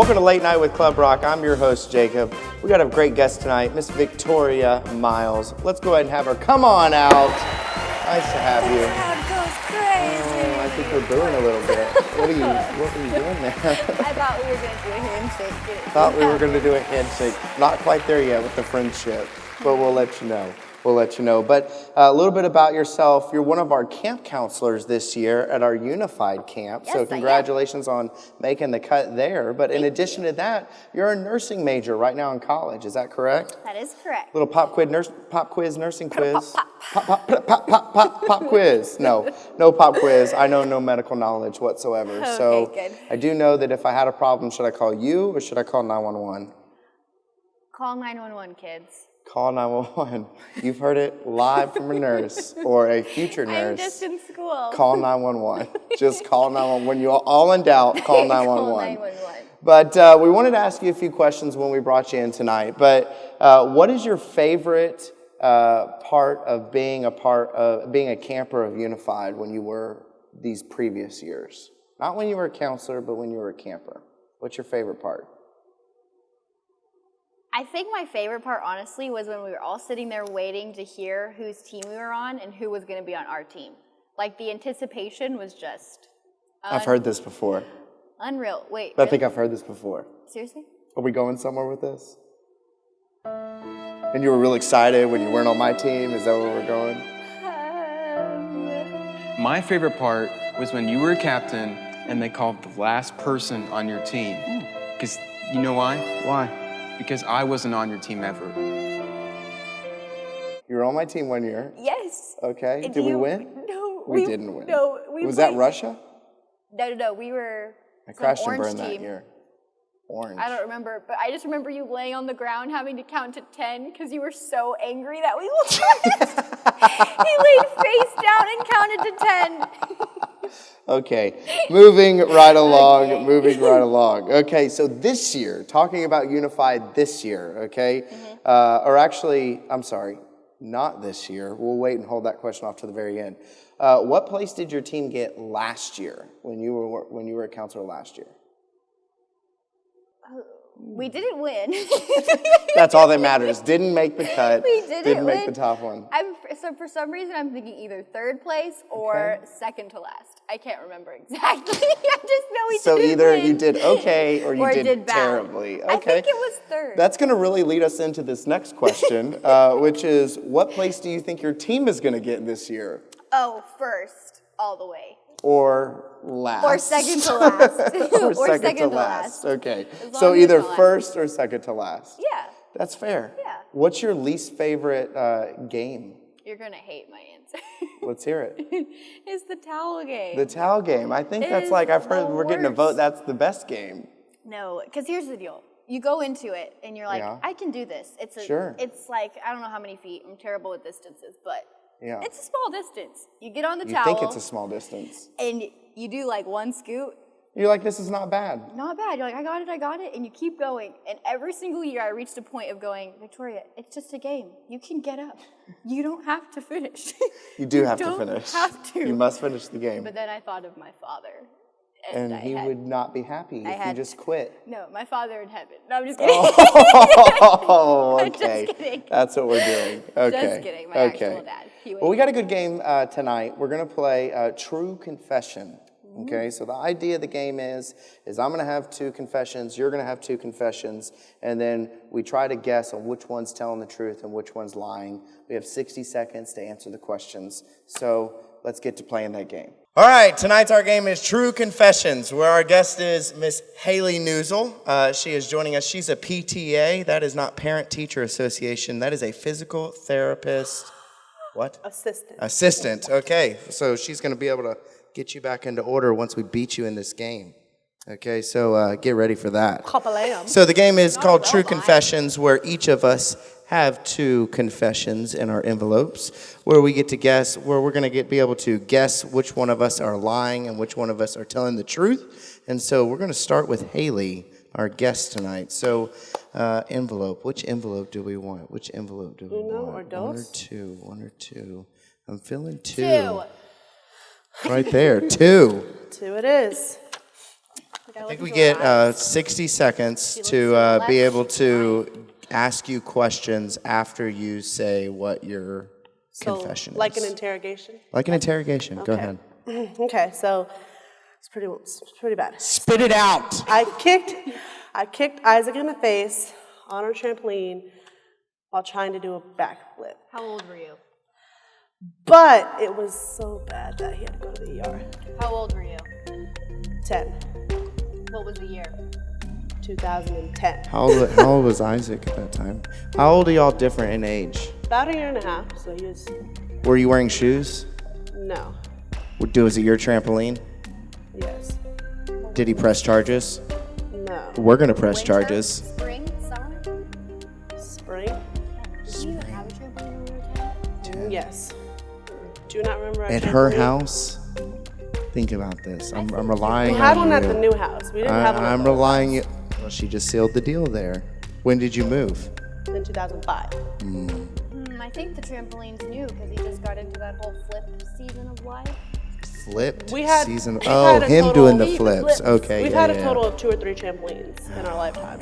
Welcome to Late Night with Club Rock. I'm your host, Jacob. We got a great guest tonight, Miss Victoria Miles. Let's go ahead and have her come on out. Nice to have you. The crowd goes crazy. Oh, I think we're booing a little bit. What were you doing there? I thought we were going to do a handshake. Thought we were going to do a handshake. Not quite there yet with the friendship, but we'll let you know. But a little bit about yourself. You're one of our camp counselors this year at our Unified Camp. Yes, so congratulations on making the cut there. But in addition to that, you're a nursing major right now in college. Is that correct? That is correct. Little pop quiz, nursing quiz. Pop quiz. No pop quiz. I know no medical knowledge whatsoever. Okay, so good. I do know that if I had a problem, should I call you or should I call 911? Call 911, kids. Call 911. You've heard it live from a nurse or a future nurse. I'm just in school. Call 911. Just call 911. When you're all in doubt, call 911. Call 911. But we wanted to ask you a few questions when we brought you in tonight. But what is your favorite part of being a camper of Unified when you were these previous years? Not when you were a counselor, but when you were a camper. What's your favorite part? I think my favorite part, honestly, was when we were all sitting there waiting to hear whose team we were on and who was going to be on our team. Like, the anticipation was just I've heard this before. Unreal. Wait, I think I've heard this before. seriously? Are we going somewhere with this? And you were real excited when you weren't on my team? Is that where we're going? My favorite part was when you were a captain and they called the last person on your team. Because you know why? Why? Because I wasn't on your team ever. You were on my team 1 year. Yes. Okay. And Did we win? No. We didn't win. No. Was that Russia? No. We were I some crashed and orange burned team. that year. Orange. I don't remember, but I just remember you laying on the ground having to count to 10 because you were so angry that we lost. He laid face down and counted to 10. Okay, moving right along. Okay, so this year, talking about Unified this year, okay? Or actually, I'm sorry, not this year. We'll wait and hold that question off to the very end. What place did your team get last year when you were a counselor last year? We didn't win. That's all that matters. Didn't make the cut. We didn't make win. the top one. So for some reason, I'm thinking either third place or second to last. I can't remember exactly. I just know we So didn't either win. you did okay or you did bad. terribly. Okay. I think it was third. That's going to really lead us into this next question, which is, what place do you think your team is going to get this year? Oh, first, all the way. Or last? Or second to last. or second to last. Okay. As So long as either it's not first or second to last. Yeah. That's fair. Yeah. What's your least favorite game? You're going to hate my answer. Let's hear it. It's the towel game. The towel game. I think that's is like, I've heard the we're getting a vote. worst. That's the best game. No, because here's the deal. You go into it and you're like, Yeah. I can do this. Sure. It's like, I don't know how many feet. I'm terrible with distances, but Yeah. it's a small distance. You get on the You towel. think it's a small distance. And you do like one scoot. You're like, this is not bad. Not bad. You're like, I got it. And you keep going. And every single year I reached a point of going, Victoria, it's just a game. You can get up. You don't have to finish. You do have to don't finish. have to. You must finish the game. But then I thought of my father. And he would not be happy if you just quit. No, my father in heaven. No, I'm just kidding. Oh, okay. Just kidding. That's what we're doing. Okay. Just kidding. My actual dad. Well, we got a good game tonight. We're going to play True Confession. Okay, so the idea of the game is I'm going to have two confessions, you're going to have two confessions, and then we try to guess on which one's telling the truth and which one's lying. We have 60 seconds to answer the questions, so let's get to playing that game. All right, tonight's our game is True Confessions, where our guest is Miss Haley Newsel. She is joining us. She's a PTA. That is not Parent Teacher Association. That is a physical therapist. What? Assistant. Okay, so she's going to be able to get you back into order once we beat you in this game. Okay, so get ready for that. So the game is called True Confessions, where each of us have two confessions in our envelopes, where we get to guess, where we're going to be able to guess which one of us are lying and which one of us are telling the truth. And so we're going to start with Haley, our guest tonight. So envelope, which envelope do we want? Which envelope do we want? Or dos? One or two. I'm feeling two. Two. Right there, two. Two it is. I think we get 60 seconds to be able to ask you questions after you say what your confession is. Like an interrogation? Like an interrogation. Go ahead. Okay, so it's pretty bad. Spit it out. I kicked Isaac in the face on our trampoline while trying to do a backflip. How old were you? But it was so bad that he had to go to the ER. How old were you? 10. What was the year? 2010. How old was Isaac at that time? How old are y'all different in age? About a year and a half, so he was... Were you wearing shoes? No. Was it your trampoline? Yes. Did he press charges? No. We're going to press Winter? charges. Spring? Summer? Spring? Did you even have a trampoline when you were 10? Yes. Do you not remember our At her trampoline? house? Think about this. I'm relying We on had one at you. the new house. We didn't have one at I'm the old relying you. Well, she just sealed the deal there. When did you move? house in 2005. I think the trampoline's new because he just got into that whole flip season of life. Flipped We had- season. we've Oh, had a him total- doing the We flips. flipped. Okay, We've yeah, had yeah. a total of 2 or 3 trampolines in our lifetime.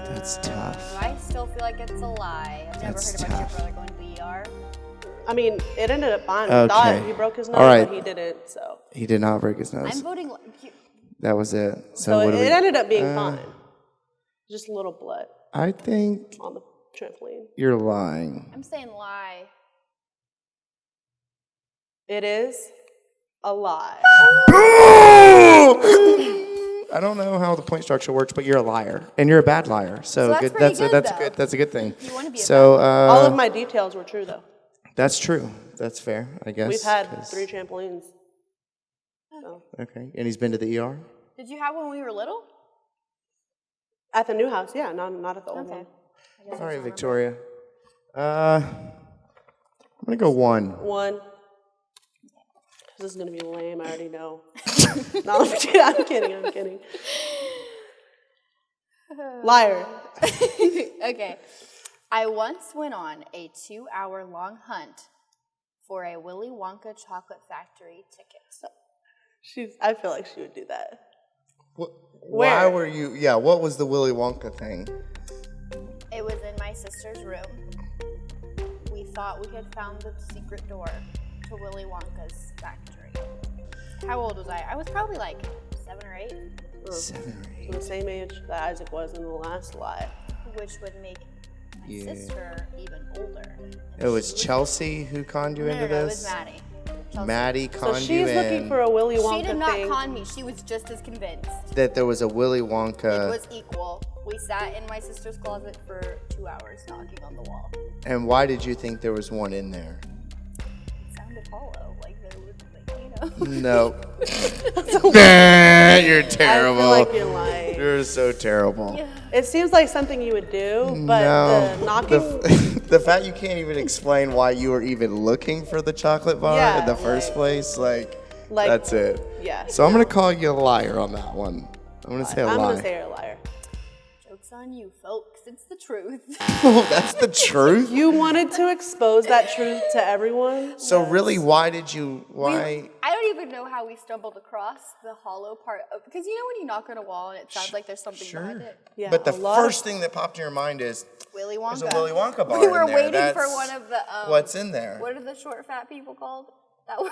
That's tough. I still feel like it's a lie. I've never That's heard about tough. your brother going to the ER. I mean, it ended up fine. We Okay. thought he broke his nose, All right. but he didn't. So, He did not break his nose. I'm voting. That was it. so what it do we? ended up being fine. Just a little blood I think on the trampoline. you're lying. I'm saying lie. It is a lie. I don't know how the point structure works, but you're a liar, and you're a bad liar. So, that's good. pretty That's good, that's though. good. That's a good thing. You wanna be a so All of my details were true, though. that's true. That's fair, I guess. We've had 'cause- 3 trampolines. So. Okay, and he's been to the ER. Did you have one when we were little? At the new house, yeah, not at the old Okay. one. All right, Victoria. I'm gonna go 1. 1. This is gonna be lame. I already know. No, I'm kidding. Liar. Okay. I once went on a 2-hour-long hunt for a Willy Wonka chocolate factory ticket. I feel like she would do that. Why Where? were you? Yeah, what was the Willy Wonka thing? It was in my sister's room. We thought we had found the secret door to Willy Wonka's factory. How old was I? I was probably like 7 or 8, 7 or 8. The same age that Isaac was in the last lie. which would make my Yeah. sister even older. It was Chelsea who conned you into No, it was this? Maddie. Chelsea. Maddie So conned you she's looking in for a Willy Wonka She did not thing. con me. She was just as convinced. that there was a Willy Wonka. It was equal. We sat in my sister's closet for 2 hours knocking on the wall. And why did you think there was one in there? It sounded hollow, like there was, like, No. You're I terrible. feel like you're lying. You're so terrible. Yeah. It seems like something you would do, but No. the knocking. The fact you can't even explain why you were even looking for the chocolate bar Yeah, in the first place, like that's it. Yeah. So I'm gonna call you a liar on that one. I'm gonna say a I'm lie. gonna say you're a liar. Joke's on you, folks. It's the truth. Oh, that's the truth. You wanted to expose that truth to everyone. So really, why did you? Why? I don't even know how we stumbled across the hollow part of, because you know when you knock on a wall and it sounds like there's something behind it? Yeah, But the a lot first thing that popped in your mind is Willy Wonka. there's a Willy Wonka bar We in were there. waiting That's for one of the. what's in there. What are the short fat people called? That was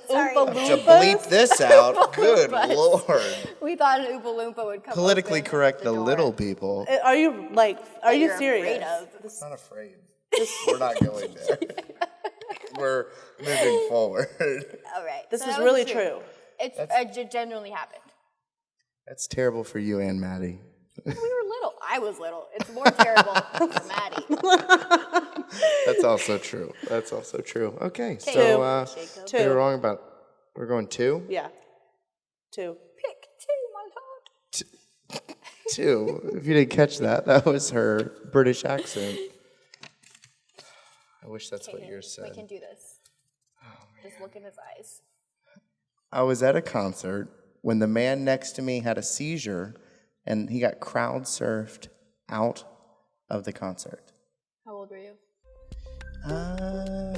Oompa To Loompas? bleep this out, good Loompas. lord. We thought an Oompa Loompa would come. Politically open correct the door little people. Are you like? Are that you you're serious? afraid of. I'm not afraid. We're not going there. We're moving forward. All right. This so is that was really the true. It's genuinely happened. That's terrible for you and Maddie. We were little. I was little. It's more terrible for Maddie. That's also true. That's also true. Okay, so Jacob. Two. we were wrong about. We're going 2. Yeah. 2. Pick 2, my lord. 2. If you didn't catch that, that was her British accent. I wish that's what yours We said. can do this. Just look in his eyes. I was at a concert when the man next to me had a seizure and he got crowd surfed out of the concert. How old were you? I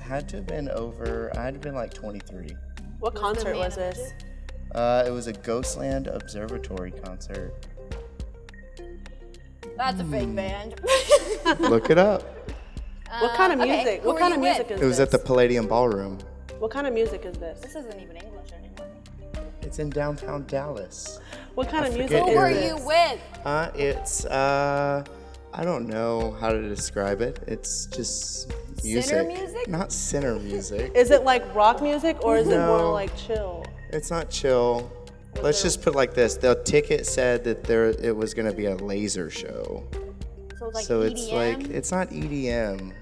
had to have been over, I had to have been like 23. What concert was this? It was a Ghostland Observatory concert. That's a fake band. Look it up. What kind of okay, music? who What were kind you of with? music is It was this? at the Palladium Ballroom. What kind of music is this? This isn't even English anymore. It's in downtown Dallas. What kind of forget music Who is were this? you with? It's I don't know how to describe it. It's just music. Sinner music? Not sinner music. Is it like rock music or is it No. more like chill? It's not chill. Let's just put it like this. The ticket said that it was going to be a laser show. So it's like So EDM? it's like, it's not EDM.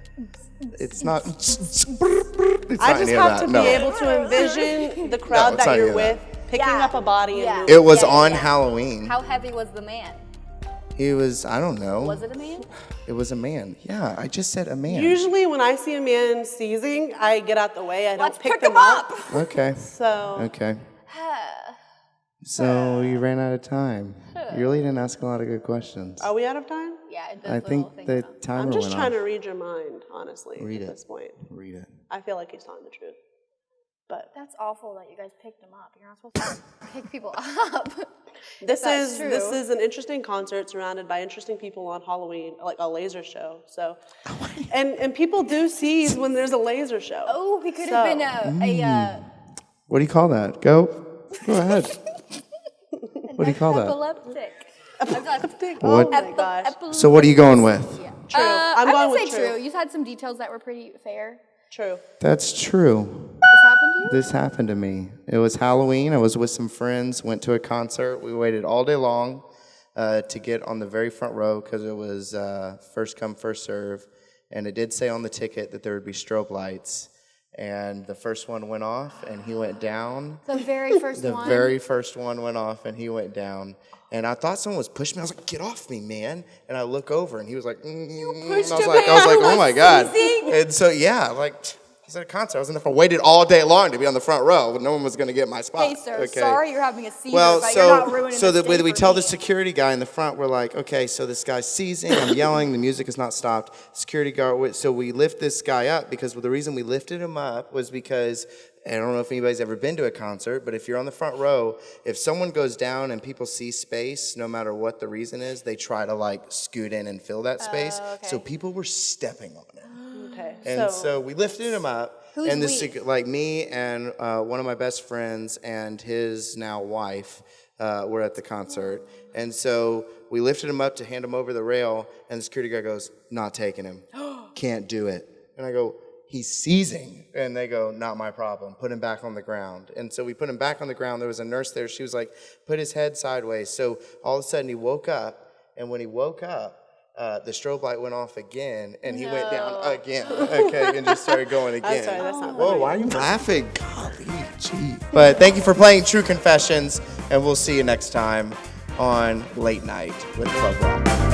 It's not. It's I not just any of have that, to no. be able to envision the crowd it's that not you're any of with, picking Yeah. up a body Yeah. and doing It was Yeah, on yeah. Halloween. How heavy was the man? He was, I don't know. Was it a man? It was a man. Yeah, I just said a man. Usually when I see a man seizing, I get out the way. I don't Let's pick pick them him up. Okay. So Okay. So you ran out of time. You really didn't ask a lot of good questions. are we out of time? Yeah, it does I little think things the on. timer I'm just went trying off. to read your mind, honestly, Read at it. this point. Read it. I feel like he's telling the truth. But That's awful that you guys picked him up. You're not supposed to pick people up. this That's is true. this is an interesting concert surrounded by interesting people on Halloween, like a laser show. So and people do seize when there's a laser show. Oh, he could have been a What do you call that? Go ahead. What do you call that? epileptic. What? Oh my gosh. So what are you going with? True. I'm I going would with say true. true. You had some details that were pretty fair. True. That's true. This happened to you? This happened to me. It was Halloween. I was with some friends, went to a concert. We waited all day long to get on the very front row because it was first come, first serve. And it did say on the ticket that there would be strobe lights. And the first one went off, and he went down. The very first The one. very first one went off, and he went down. And I thought someone was pushing me. I was like, "Get off me, man!" And I look over, and he was like, pushed I was a like, man "Oh my god!" sneezing. And so yeah, like he's at a concert. I was in there for waited all day long to be on the front row, but no one was going to get my spot. Hey, sir, Okay. sorry you're having a seizure, Well, but you're not ruining so the that we stay tell for the me. security guy in the front, we're like, okay, so this guy's seizing, I'm yelling, the music has not stopped. Security guard, so we lift this guy up because the reason we lifted him up was because, and I don't know if anybody's ever been to a concert, but if you're on the front row, if someone goes down and people see space, no matter what the reason is, they try to like scoot in and fill that space. okay. So people were stepping on it. Okay. And so we lifted him up. Who's and we? like me and one of my best friends and his now wife were at the concert. And so we lifted him up to hand him over the rail, and the security guy goes, "Not taking him. Can't do it." And I go, "He's seizing." And they go, "Not my problem. Put him back on the ground." And so we put him back on the ground. There was a nurse there. She was like, "Put his head sideways." So all of a sudden he woke up, and when he woke up, the strobe light went off again, and he went down again, okay, and just started going again. I'm sorry, that's not Whoa, funny. why are you laughing? Golly, gee. But thank you for playing True Confessions, and we'll see you next time on Late Night with Club Rock.